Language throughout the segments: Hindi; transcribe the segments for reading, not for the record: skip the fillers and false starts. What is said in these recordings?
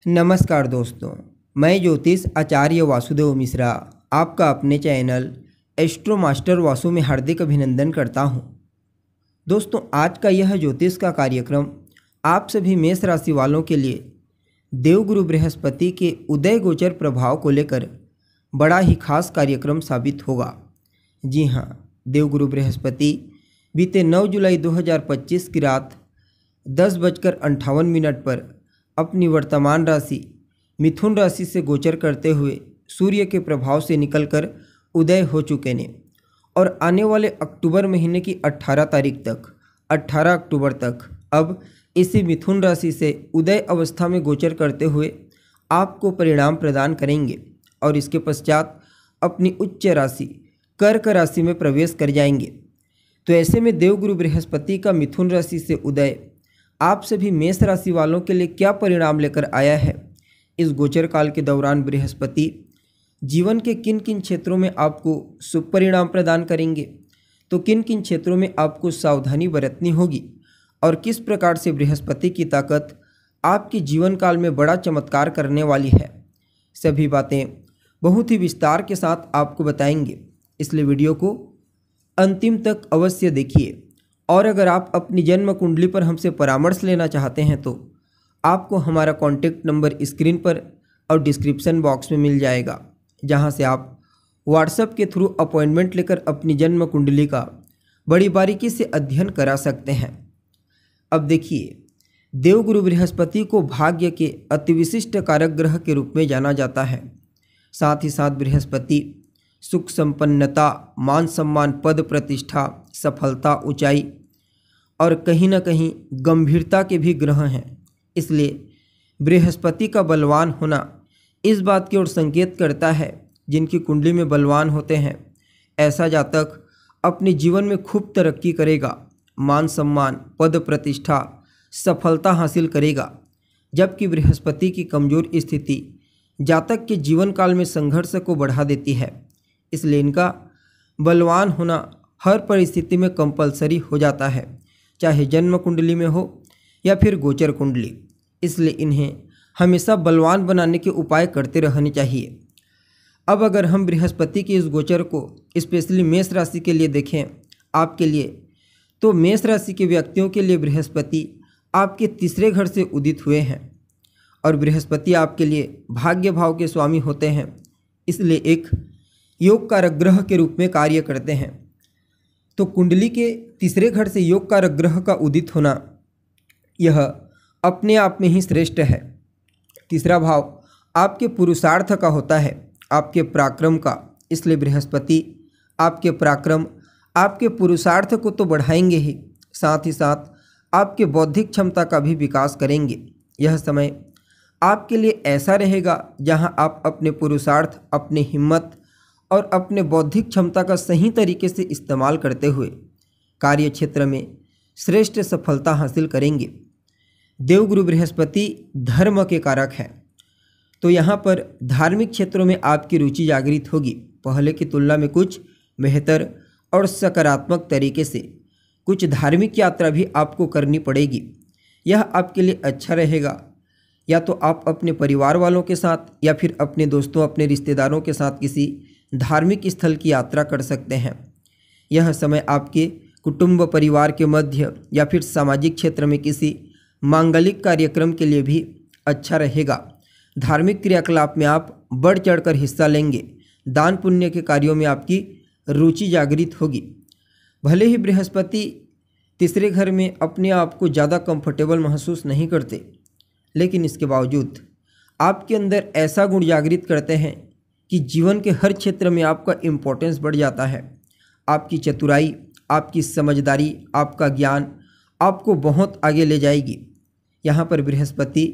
नमस्कार दोस्तों, मैं ज्योतिष आचार्य वासुदेव मिश्रा आपका अपने चैनल एस्ट्रो मास्टर वासु में हार्दिक अभिनंदन करता हूं। दोस्तों, आज का यह ज्योतिष का कार्यक्रम आप सभी मेष राशि वालों के लिए देवगुरु बृहस्पति के उदय गोचर प्रभाव को लेकर बड़ा ही खास कार्यक्रम साबित होगा। जी हाँ, देवगुरु बृहस्पति बीते 9 जुलाई 2025 की रात 10:58 पर अपनी वर्तमान राशि मिथुन राशि से गोचर करते हुए सूर्य के प्रभाव से निकलकर उदय हो चुके ने और आने वाले अक्टूबर महीने की 18 तारीख तक 18 अक्टूबर तक अब इसी मिथुन राशि से उदय अवस्था में गोचर करते हुए आपको परिणाम प्रदान करेंगे और इसके पश्चात अपनी उच्च राशि कर्क राशि में प्रवेश कर जाएंगे। तो ऐसे में देवगुरु बृहस्पति का मिथुन राशि से उदय आप सभी मेष राशि वालों के लिए क्या परिणाम लेकर आया है। इस गोचर काल के दौरान बृहस्पति जीवन के किन किन क्षेत्रों में आपको शुभ परिणाम प्रदान करेंगे, तो किन किन क्षेत्रों में आपको सावधानी बरतनी होगी और किस प्रकार से बृहस्पति की ताकत आपके जीवन काल में बड़ा चमत्कार करने वाली है, सभी बातें बहुत ही विस्तार के साथ आपको बताएंगे। इसलिए वीडियो को अंतिम तक अवश्य देखिए। और अगर आप अपनी जन्म कुंडली पर हमसे परामर्श लेना चाहते हैं तो आपको हमारा कॉन्टैक्ट नंबर स्क्रीन पर और डिस्क्रिप्शन बॉक्स में मिल जाएगा, जहां से आप व्हाट्सएप के थ्रू अपॉइंटमेंट लेकर अपनी जन्म कुंडली का बड़ी बारीकी से अध्ययन करा सकते हैं। अब देखिए, देवगुरु बृहस्पति को भाग्य के अतिविशिष्ट कारक ग्रह के रूप में जाना जाता है। साथ ही साथ बृहस्पति सुख संपन्नता, मान सम्मान, पद प्रतिष्ठा, सफलता, ऊंचाई और कहीं ना कहीं गंभीरता के भी ग्रह हैं। इसलिए बृहस्पति का बलवान होना इस बात की ओर संकेत करता है, जिनकी कुंडली में बलवान होते हैं ऐसा जातक अपने जीवन में खूब तरक्की करेगा, मान सम्मान, पद प्रतिष्ठा, सफलता हासिल करेगा। जबकि बृहस्पति की कमजोर स्थिति जातक के जीवन काल में संघर्ष को बढ़ा देती है। इसलिए इनका बलवान होना हर परिस्थिति में कंपलसरी हो जाता है, चाहे जन्म कुंडली में हो या फिर गोचर कुंडली। इसलिए इन्हें हमेशा बलवान बनाने के उपाय करते रहने चाहिए। अब अगर हम बृहस्पति के इस गोचर को स्पेशली मेष राशि के लिए देखें आपके लिए, तो मेष राशि के व्यक्तियों के लिए बृहस्पति आपके तीसरे घर से उदित हुए हैं और बृहस्पति आपके लिए भाग्य भाव के स्वामी होते हैं। इसलिए एक योग कारक ग्रह के रूप में कार्य करते हैं। तो कुंडली के तीसरे घर से योग कारक ग्रह का उदित होना यह अपने आप में ही श्रेष्ठ है। तीसरा भाव आपके पुरुषार्थ का होता है, आपके पराक्रम का। इसलिए बृहस्पति आपके पराक्रम, आपके पुरुषार्थ को तो बढ़ाएंगे ही, साथ ही साथ आपके बौद्धिक क्षमता का भी विकास करेंगे। यह समय आपके लिए ऐसा रहेगा जहां आप अपने पुरुषार्थ, अपनी हिम्मत और अपने बौद्धिक क्षमता का सही तरीके से इस्तेमाल करते हुए कार्य क्षेत्र में श्रेष्ठ सफलता हासिल करेंगे। देवगुरु बृहस्पति धर्म के कारक हैं, तो यहाँ पर धार्मिक क्षेत्रों में आपकी रुचि जागृत होगी। पहले की तुलना में कुछ बेहतर और सकारात्मक तरीके से कुछ धार्मिक यात्रा भी आपको करनी पड़ेगी। यह आपके लिए अच्छा रहेगा। या तो आप अपने परिवार वालों के साथ या फिर अपने दोस्तों, अपने रिश्तेदारों के साथ किसी धार्मिक स्थल की यात्रा कर सकते हैं। यह समय आपके कुटुंब परिवार के मध्य या फिर सामाजिक क्षेत्र में किसी मांगलिक कार्यक्रम के लिए भी अच्छा रहेगा। धार्मिक क्रियाकलाप में आप बढ़ चढ़कर हिस्सा लेंगे। दान पुण्य के कार्यों में आपकी रुचि जागृत होगी। भले ही बृहस्पति तीसरे घर में अपने आप को ज़्यादा कंफर्टेबल महसूस नहीं करते, लेकिन इसके बावजूद आपके अंदर ऐसा गुण जागृत करते हैं कि जीवन के हर क्षेत्र में आपका इम्पोर्टेंस बढ़ जाता है। आपकी चतुराई, आपकी समझदारी, आपका ज्ञान आपको बहुत आगे ले जाएगी। यहाँ पर बृहस्पति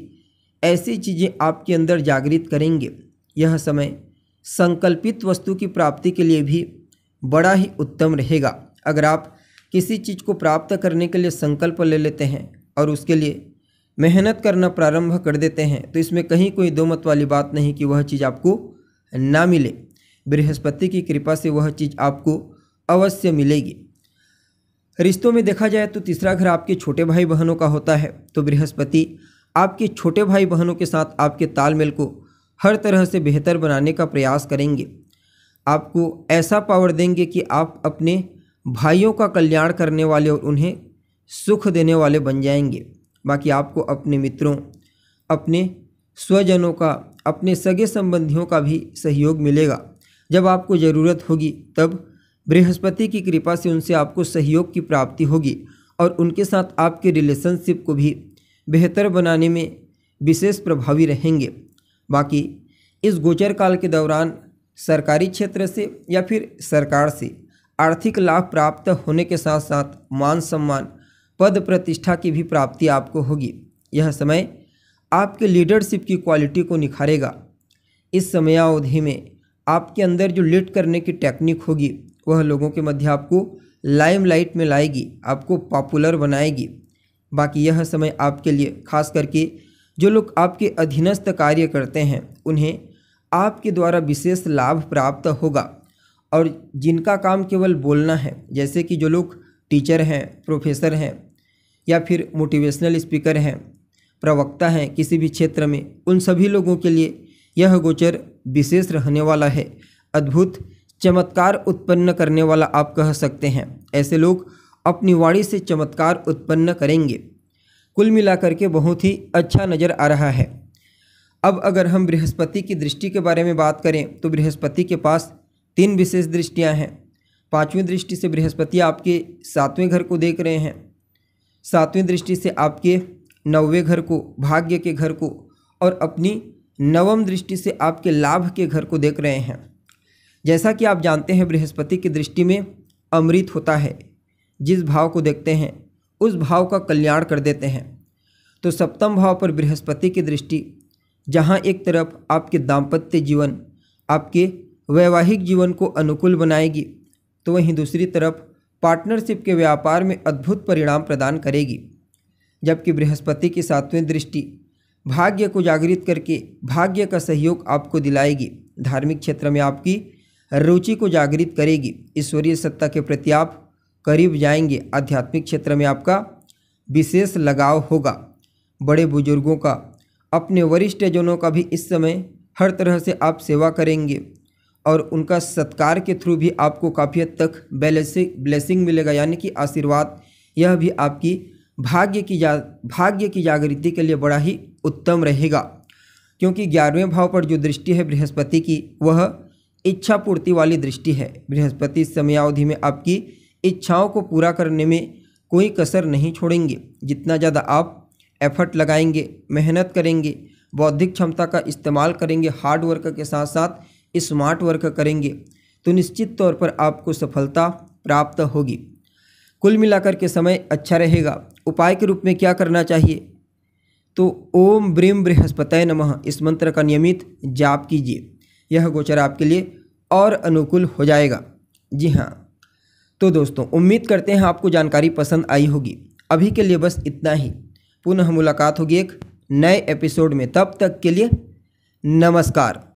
ऐसी चीज़ें आपके अंदर जागृत करेंगे। यह समय संकल्पित वस्तु की प्राप्ति के लिए भी बड़ा ही उत्तम रहेगा। अगर आप किसी चीज़ को प्राप्त करने के लिए संकल्प ले लेते हैं और उसके लिए मेहनत करना प्रारंभ कर देते हैं, तो इसमें कहीं कोई दो मत वाली बात नहीं कि वह चीज़ आपको ना मिले। बृहस्पति की कृपा से वह चीज़ आपको अवश्य मिलेगी। रिश्तों में देखा जाए तो तीसरा घर आपके छोटे भाई बहनों का होता है, तो बृहस्पति आपके छोटे भाई बहनों के साथ आपके तालमेल को हर तरह से बेहतर बनाने का प्रयास करेंगे। आपको ऐसा पावर देंगे कि आप अपने भाइयों का कल्याण करने वाले और उन्हें सुख देने वाले बन जाएंगे। बाकी आपको अपने मित्रों, अपने स्वजनों का, अपने सगे संबंधियों का भी सहयोग मिलेगा। जब आपको ज़रूरत होगी तब बृहस्पति की कृपा से उनसे आपको सहयोग की प्राप्ति होगी और उनके साथ आपके रिलेशनशिप को भी बेहतर बनाने में विशेष प्रभावी रहेंगे। बाकी इस गोचर काल के दौरान सरकारी क्षेत्र से या फिर सरकार से आर्थिक लाभ प्राप्त होने के साथ साथ मान सम्मान, पद प्रतिष्ठा की भी प्राप्ति आपको होगी। यह समय आपके लीडरशिप की क्वालिटी को निखारेगा। इस समयावधि में आपके अंदर जो लीड करने की टेक्निक होगी वह लोगों के मध्य आपको लाइमलाइट में लाएगी, आपको पॉपुलर बनाएगी। बाकी यह समय आपके लिए खास करके जो लोग आपके अधीनस्थ कार्य करते हैं उन्हें आपके द्वारा विशेष लाभ प्राप्त होगा। और जिनका काम केवल बोलना है, जैसे कि जो लोग टीचर हैं, प्रोफेसर हैं या फिर मोटिवेशनल स्पीकर हैं, प्रवक्ता हैं किसी भी क्षेत्र में, उन सभी लोगों के लिए यह गोचर विशेष रहने वाला है। अद्भुत चमत्कार उत्पन्न करने वाला आप कह सकते हैं। ऐसे लोग अपनी वाणी से चमत्कार उत्पन्न करेंगे। कुल मिलाकर के बहुत ही अच्छा नज़र आ रहा है। अब अगर हम बृहस्पति की दृष्टि के बारे में बात करें तो बृहस्पति के पास 3 विशेष दृष्टियां हैं। 5वीं दृष्टि से बृहस्पति आपके 7वें घर को देख रहे हैं, 7वीं दृष्टि से आपके 9वें घर को, भाग्य के घर को, और अपनी 9वीं दृष्टि से आपके लाभ के घर को देख रहे हैं। जैसा कि आप जानते हैं बृहस्पति की दृष्टि में अमृत होता है। जिस भाव को देखते हैं उस भाव का कल्याण कर देते हैं। तो 7वें भाव पर बृहस्पति की दृष्टि जहां एक तरफ आपके दाम्पत्य जीवन, आपके वैवाहिक जीवन को अनुकूल बनाएगी, तो वहीं दूसरी तरफ पार्टनरशिप के व्यापार में अद्भुत परिणाम प्रदान करेगी। जबकि बृहस्पति की 7वीं दृष्टि भाग्य को जागृत करके भाग्य का सहयोग आपको दिलाएगी। धार्मिक क्षेत्र में आपकी रुचि को जागृत करेगी। ईश्वरीय सत्ता के प्रति आप करीब जाएंगे। आध्यात्मिक क्षेत्र में आपका विशेष लगाव होगा। बड़े बुजुर्गों का, अपने वरिष्ठ जनों का भी इस समय हर तरह से आप सेवा करेंगे और उनका सत्कार के थ्रू भी आपको काफ़ी हद तक ब्लेसिंग मिलेगा, यानी कि आशीर्वाद। यह भी आपकी भाग्य की जागृति के लिए बड़ा ही उत्तम रहेगा, क्योंकि 11वें भाव पर जो दृष्टि है बृहस्पति की वह इच्छा पूर्ति वाली दृष्टि है। बृहस्पति इस समयावधि में आपकी इच्छाओं को पूरा करने में कोई कसर नहीं छोड़ेंगे। जितना ज़्यादा आप एफर्ट लगाएंगे, मेहनत करेंगे, बौद्धिक क्षमता का इस्तेमाल करेंगे, हार्ड वर्क के साथ साथ स्मार्ट वर्क करेंगे, तो निश्चित तौर पर आपको सफलता प्राप्त होगी। कुल मिलाकर के समय अच्छा रहेगा। उपाय के रूप में क्या करना चाहिए? तो ओम ब्रीम बृहस्पतये नमः इस मंत्र का नियमित जाप कीजिए। यह गोचर आपके लिए और अनुकूल हो जाएगा। जी हाँ, तो दोस्तों उम्मीद करते हैं आपको जानकारी पसंद आई होगी। अभी के लिए बस इतना ही। पुनः मुलाकात होगी एक नए एपिसोड में। तब तक के लिए नमस्कार।